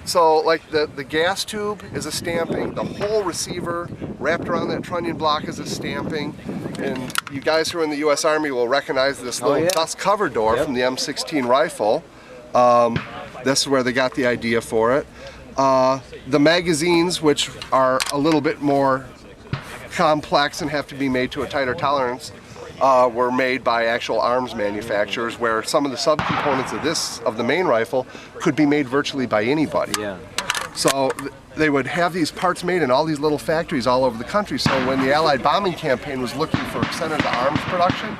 So like the gas tube is a stamping, the whole receiver wrapped around that trunnion block is a stamping, and you guys who are in the U.S. Army will recognize this little dust cover door from the M16 rifle. This is where they got the idea for it. The magazines, which are a little bit more complex and have to be made to a tighter tolerance, were made by actual arms manufacturers, where some of the subcomponents of the main rifle could be made virtually by anybody. So they would have these parts made in all these little factories all over the country. So when the Allied bombing campaign was looking for center-of-the-arms production,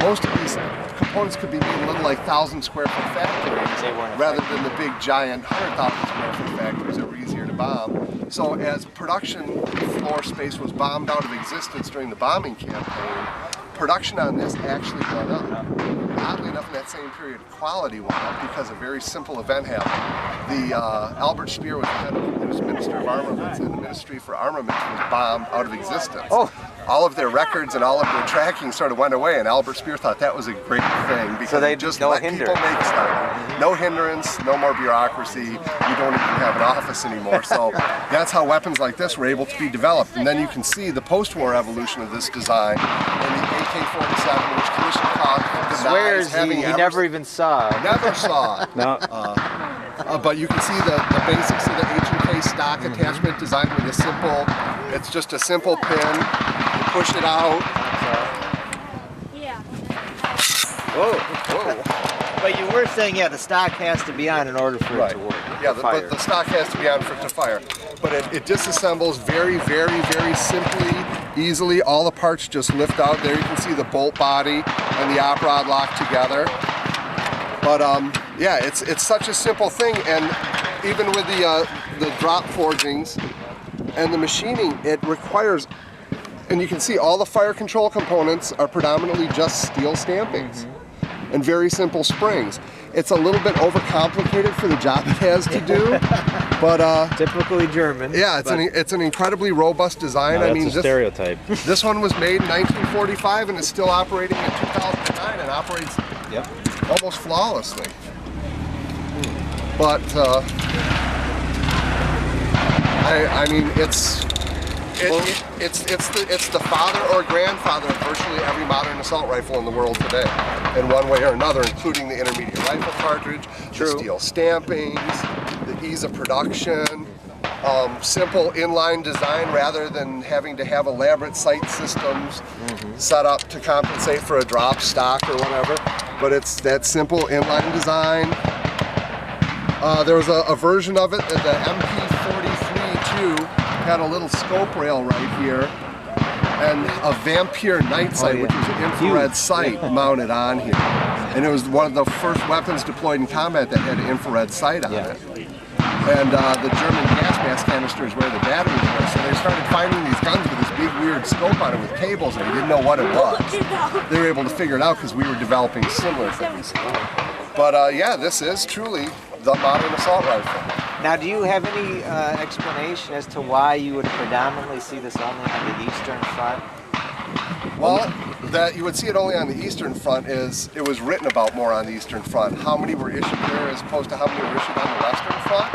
most of these components could be made in little like 1,000 square foot factories rather than the big giant 100,000 square foot factories that were easier to bomb. So as production floor space was bombed out of existence during the bombing campaign, production on this actually went up. Oddly enough, in that same period, quality went up because a very simple event happened. The Albert Speer was Minister of Armaments, and the Ministry for Armaments was bombed out of existence. All of their records and all of their tracking sort of went away, and Albert Speer thought that was a great thing because they just let people make stuff. No hindrance, no more bureaucracy. You don't even have an office anymore. So that's how weapons like this were able to be developed. And then you can see the post-war evolution of this design. And the AK-47, which Kalashnikov swears he never even saw. Never saw. No. But you can see the basics of the H&K stock attachment designed with a simple, it's just a simple pin. You push it out. Whoa. But you were saying, the stock has to be on in order for it to work. Yeah, but the stock has to be on for it to fire. But it disassembles very, very, very simply, easily. All the parts just lift out. There you can see the bolt body and the op rod locked together. But yeah, it's such a simple thing, and even with the drop forgings and the machining, it requires, and you can see all the fire control components are predominantly just steel stampings and very simple springs. It's a little bit overcomplicated for the job it has to do, but typically German. Yeah, it's an incredibly robust design. I mean, stereotype. This one was made in 1945 and is still operating in 2009 and operates almost flawlessly. But I mean, it's the father or grandfather of virtually every modern assault rifle in the world today, in one way or another, including the intermediate rifle cartridge, the steel stampings, the ease of production, simple inline design rather than having to have elaborate sight systems set up to compensate for a drop stock or whatever. But it's that simple inline design. There was a version of it, the MP44 too, had a little scope rail right here and a Vampire night sight, which was an infrared sight mounted on here. And it was one of the first weapons deployed in combat that had an infrared sight on it. And the German gas mask canisters where the batteries were, so they started finding these guns with this big weird scope on it with cables, and they didn't know what it was. They were able to figure it out because we were developing similar things. But yeah, this is truly the modern assault rifle. Now, do you have any explanation as to why you would predominantly see this only on the Eastern Front? Well, that you would see it only on the Eastern Front is it was written about more on the Eastern Front. How many were issued there as opposed to how many were issued on the Western Front?